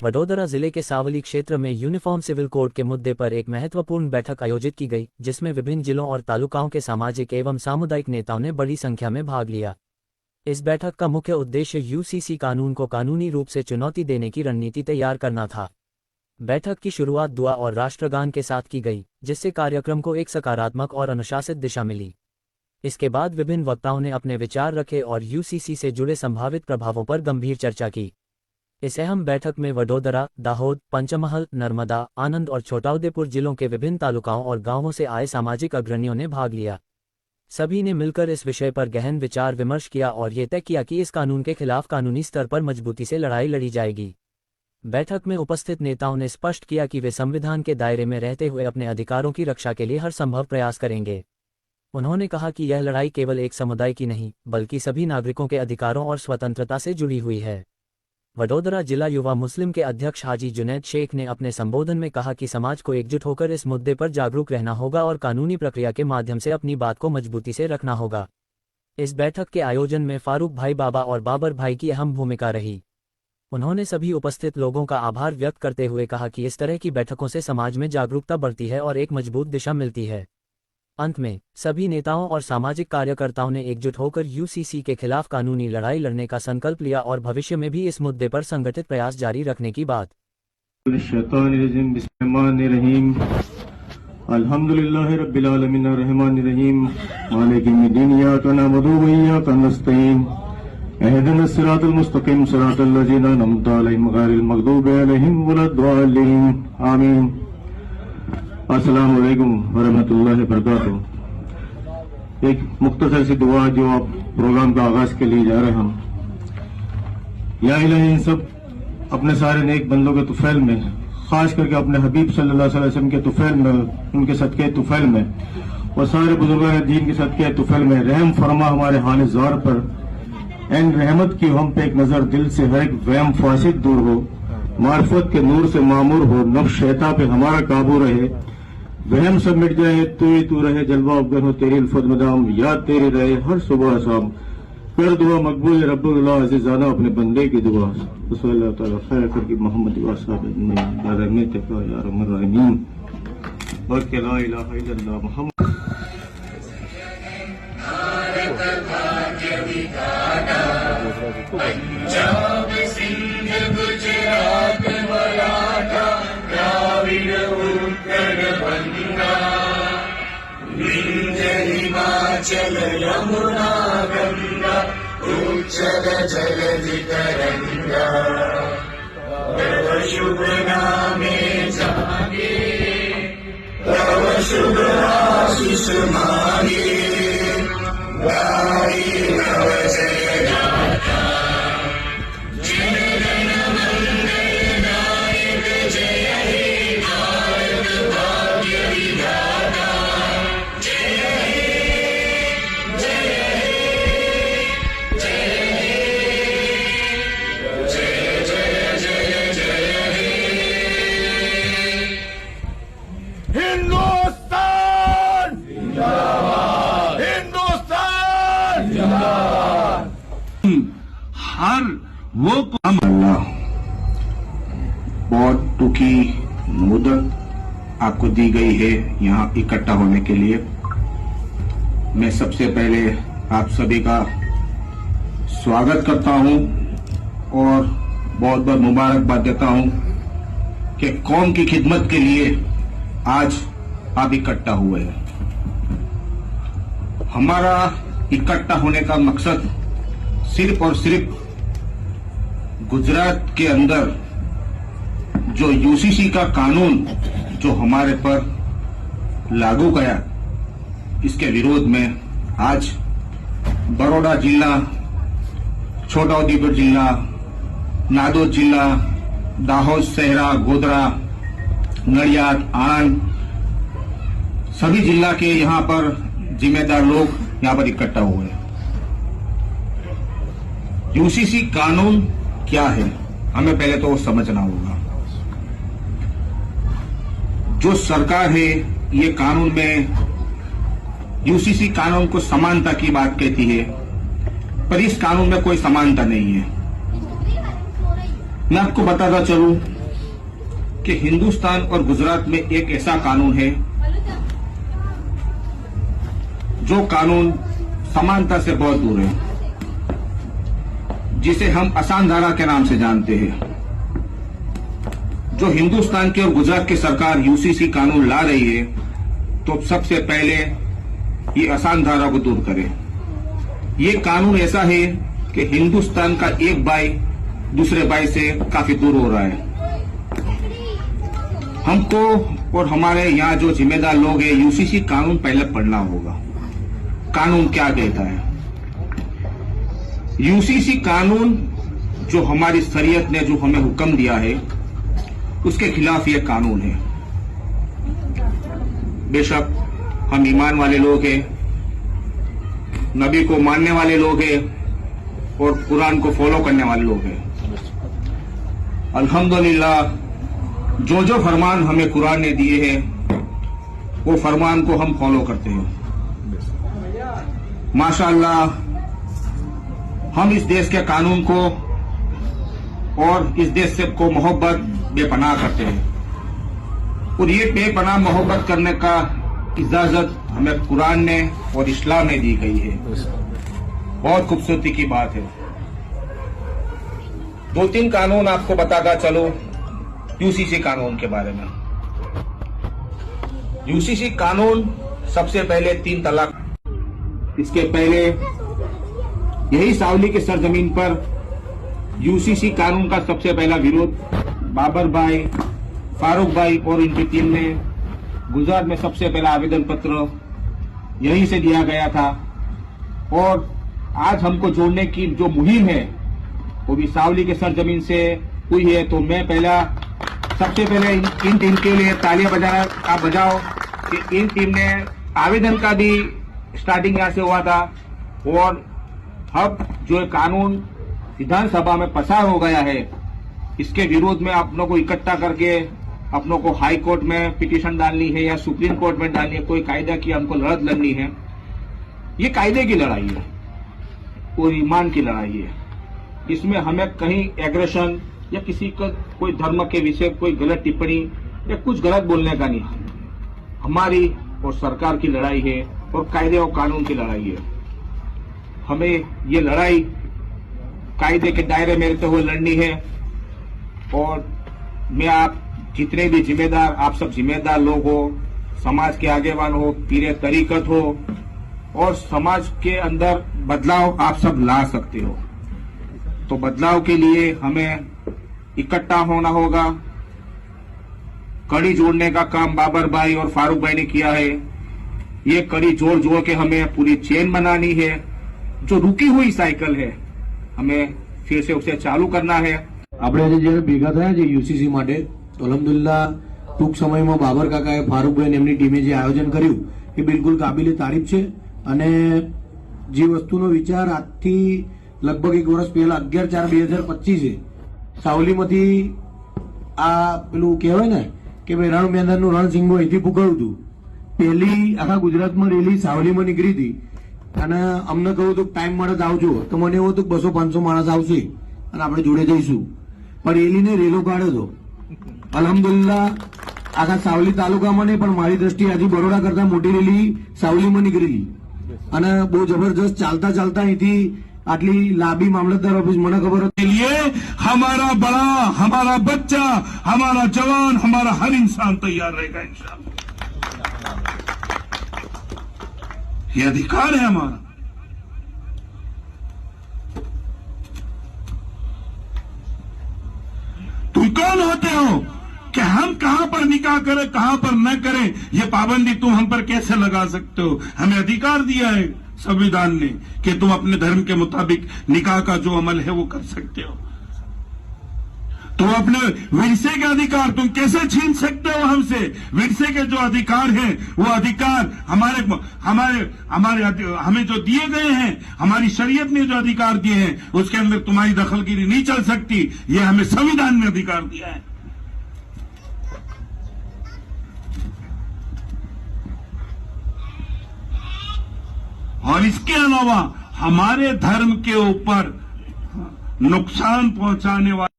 वडोदरा जिले के सावली क्षेत्र में यूनिफॉर्म सिविल कोड के मुद्दे पर एक महत्वपूर्ण बैठक आयोजित की गई, जिसमें विभिन्न जिलों और तालुकाओं के सामाजिक एवं सामुदायिक नेताओं ने बड़ी संख्या में भाग लिया। इस बैठक का मुख्य उद्देश्य यूसीसी कानून को कानूनी रूप से चुनौती देने की रणनीति तैयार करना था। बैठक की शुरुआत दुआ और राष्ट्रगान के साथ की गई, जिससे कार्यक्रम को एक सकारात्मक और अनुशासित दिशा मिली। इसके बाद विभिन्न वक्ताओं ने अपने विचार रखे और यूसीसी से जुड़े संभावित प्रभावों पर गंभीर चर्चा की। इस अहम बैठक में वडोदरा, दाहोद, पंचमहल, नर्मदा, आनंद और छोटाउदेपुर जिलों के विभिन्न तालुकाओं और गांवों से आए सामाजिक अग्रणियों ने भाग लिया। सभी ने मिलकर इस विषय पर गहन विचार विमर्श किया और ये तय किया कि इस कानून के खिलाफ कानूनी स्तर पर मजबूती से लड़ाई लड़ी जाएगी। बैठक में उपस्थित नेताओं ने स्पष्ट किया कि वे संविधान के दायरे में रहते हुए अपने अधिकारों की रक्षा के लिए हर संभव प्रयास करेंगे। उन्होंने कहा कि यह लड़ाई केवल एक समुदाय की नहीं, बल्कि सभी नागरिकों के अधिकारों और स्वतंत्रता से जुड़ी हुई है। वडोदरा जिला युवा मुस्लिम के अध्यक्ष हाजी जुनैद शेख ने अपने संबोधन में कहा कि समाज को एकजुट होकर इस मुद्दे पर जागरूक रहना होगा और कानूनी प्रक्रिया के माध्यम से अपनी बात को मजबूती से रखना होगा। इस बैठक के आयोजन में फारूक भाई बाबा और बाबर भाई की अहम भूमिका रही। उन्होंने सभी उपस्थित लोगों का आभार व्यक्त करते हुए कहा कि इस तरह की बैठकों से समाज में जागरूकता बढ़ती है और एक मजबूत दिशा मिलती है। अंत में सभी नेताओं और सामाजिक कार्यकर्ताओं ने एकजुट होकर यूसीसी के खिलाफ कानूनी लड़ाई लड़ने का संकल्प लिया और भविष्य में भी इस मुद्दे पर संगठित प्रयास जारी रखने की बात। अल्हम्दुलिल्लाहि रब्बिल आलमीन अर्रहमानिर रहीम मालिकिल यौमिद्दीन इय्याका नअबुदु व इय्याका नस्तईन इहदिनस सिरातल मुस्तकीम सिरातल लज़ीना अनअमता अलैहिम गैरिल मग़दूबि अलैहिम वलद्दालिन आमीन। अस्सलाम वालेकुम वरहमतुल्लाहि वबरकातुहू। एक मुख्तसर सी दुआ जो आप प्रोग्राम का आगाज के लिए जा रहे हैं हम। या इलाही, इन सब अपने सारे नेक बंदों के तुफैल में, खास करके अपने हबीब सल्लल्लाहु अलैहि वसल्लम के तुफैल में, उनके सदके तुफैल में और सारे बुजुर्गान दीन के सदके तुफैल में रहम फरमा हमारे हाल ज़ार पर। एन रहमत की हम पे एक नजर, दिल से हर एक वहम फासिद दूर हो, मार्फत के नूर से मामूर हो, नफ्स शैतान पे हमारा काबू रहे, वहम सब मिट जाए, तू ही तू रहे, जलवा अफगन हो तेरी अल्फत मदाम, याद तेरी रहे हर सुबह शाम, कर दुआ मकबूल रब्बुल अज़ीज़ाना अपने बंदे की दुआ। सल्लल्लाहु तआला खैर करके मोहम्मद व असहाबे या रहमत का या रहमान रहीम व के ला इलाहा इल्लल्लाह मुहम्मद। पंजाब सिंध गुजरात मराठा द्राविड़ उत्तर बंगा विंध्य हिमाचल यमुना गंगा उच्चल जलधि तरंगा तव शुभ नामे जागे तव शुभ आशीष मांगे गाई तव जय गाथा हर वो अल्लाह बहुत टूकी मुद्दत आपको दी गई है यहाँ इकट्ठा होने के लिए। मैं सबसे पहले आप सभी का स्वागत करता हूँ और बहुत बहुत मुबारकबाद देता हूँ कि कौम की खिदमत के लिए आज आप इकट्ठा हुए हैं। हमारा इकट्ठा होने का मकसद सिर्फ और सिर्फ गुजरात के अंदर जो यूसीसी का कानून जो हमारे पर लागू गया, इसके विरोध में आज बड़ौदा जिला, छोटाउदेपुर जिला, नादौद जिला, दाहोद, सहरा, गोधरा, नडियाद, आणंद, सभी जिला के यहाँ पर जिम्मेदार लोग यहाँ पर इकट्ठा हुए हैं। यूसीसी कानून क्या है, हमें पहले तो समझना होगा। जो सरकार है ये कानून में यूसीसी कानून को समानता की बात कहती है, पर इस कानून में कोई समानता नहीं है। मैं आपको बताता चलूं कि हिंदुस्तान और गुजरात में एक ऐसा कानून है जो कानून समानता से बहुत दूर है, जिसे हम आसान धारा के नाम से जानते हैं। जो हिंदुस्तान की और गुजरात की सरकार यूसीसी कानून ला रही है, तो सबसे पहले ये आसान धारा को दूर करे। ये कानून ऐसा है कि हिंदुस्तान का एक भाई दूसरे भाई से काफी दूर हो रहा है। हमको और हमारे यहाँ जो जिम्मेदार लोग हैं, यूसीसी कानून पहले पढ़ना होगा। कानून क्या कहता है? यूसीसी कानून जो हमारी शरीयत ने जो हमें हुक्म दिया है, उसके खिलाफ ये कानून है। बेशक हम ईमान वाले लोग हैं, नबी को मानने वाले लोग हैं और कुरान को फॉलो करने वाले लोग हैं। अल्हम्दुलिल्लाह, जो जो फरमान हमें कुरान ने दिए हैं, वो फरमान को हम फॉलो करते हैं। माशाअल्लाह, हम इस देश के कानून को और इस देश से को मोहब्बत बेपनाह करते हैं, और ये बेपनाह मोहब्बत करने का इजाजत हमें कुरान ने और इस्लाम ने दी गई है। बहुत खूबसूरती की बात है। 2-3 कानून आपको बताता चलो यूसीसी कानून के बारे में। यूसीसी कानून सबसे पहले 3 तलाक। इसके पहले यही सावली के सरजमीन पर यूसीसी कानून का सबसे पहला विरोध बाबर भाई, फारूक भाई और इनकी टीम ने गुजरात में सबसे पहला आवेदन पत्र यहीं से दिया गया था। और आज हमको जोड़ने की जो मुहिम है, वो भी सावली के सरजमीन से हुई है। तो मैं सबसे पहले इन टीम के लिए तालियां आप बजाओ कि इन टीम ने आवेदन का भी स्टार्टिंग यहां से हुआ था, और अब जो कानून विधानसभा में पसार हो गया है, इसके विरोध में अपनों को इकट्ठा करके अपनों को हाई कोर्ट में पिटीशन डालनी है या सुप्रीम कोर्ट में डालनी है, कोई कायदा की हमको लड़त लड़नी है। ये कायदे की लड़ाई है और ईमान की लड़ाई है। इसमें हमें कहीं एग्रेशन या किसी का कोई धर्म के विषय कोई गलत टिप्पणी या कुछ गलत बोलने का नहीं। हमारी और सरकार की लड़ाई है और कायदे और कानून की लड़ाई है। हमें ये लड़ाई कायदे के दायरे में रहते हुए लड़नी है। और मैं आप जितने भी जिम्मेदार, आप सब जिम्मेदार लोग हो, समाज के आगेवान हो, पीरे तरीकत हो, और समाज के अंदर बदलाव आप सब ला सकते हो। तो बदलाव के लिए हमें इकट्ठा होना होगा। कड़ी जोड़ने का काम बाबर भाई और फारूक भाई ने किया है। ये कड़ी जोड़ के हमें पूरी चेन बनानी है। जो रुकी हुई साइकिल है, हमें फिर से उसे चालू करना है। આપણે આજે જયારે ભેગા થયા છે યુસીસી માટે, તો અલહમદુલિલ્લાહ ટૂંક સમયમાં બાબર કાકાએ, ફારૂકભાઈ એમની ટીમે જે આયોજન કર્યું એ બિલકુલ કાબિલે તારીફ છે। અને જે વસ્તુનો વિચાર આજથી લગભગ 1 વર્ષ પહેલા 11/4/2025 સાવલીમાંથી આ પેલું કહેવાય ને કે ભાઈ રણ મેદાનનું રણસિંગો અહીંથી ફૂંકાયું હતું। પહેલી આખા ગુજરાતમાં રેલી સાવલીમાં નીકળી હતી અને અમને કહ્યું હતું ટાઈમ મળે તો આવજો। તો મને એવું હતું 200-500 માણસ આવશે અને આપણે જોડે જઈશું, પણ રેલીને રેલો કાઢ્યો હતો। અલહમદુલિલ્લાહ આખા સાવલી તાલુકામાં નહીં, પણ મારી દ્રષ્ટિએ આજે બરોડા કરતા મોટી રેલી સાવલીમાં નીકળેલી અને બહુ જબરજસ્ત ચાલતા અહીંથી આટલી લાંબી મામલતદાર ઓફિસ મને ખબર હતી। लिए हमारा बड़ा, हमारा बच्चा, हमारा जवान, हमारा हर इंसान तैयार रहेगा इंशाअल्लाह। ये अधिकार है हमारा। तुम कौन होते हो कि हम कहां पर निकाह करें, कहां पर न करें, ये पाबंदी तुम हम पर कैसे लगा सकते हो? हमें अधिकार दिया है संविधान ने कि तुम अपने धर्म के मुताबिक निकाह का जो अमल है वो कर सकते हो। तो अपने विरसे के अधिकार तुम कैसे छीन सकते हो हमसे? विरसे के जो अधिकार हैं, वो अधिकार हमें जो दिए गए हैं, हमारी शरीयत ने जो अधिकार दिए हैं, उसके अंदर तुम्हारी दखलगिरी नहीं चल सकती। ये हमें संविधान ने अधिकार दिया है। और इसके अलावा हमारे धर्म के ऊपर नुकसान पहुंचाने वाले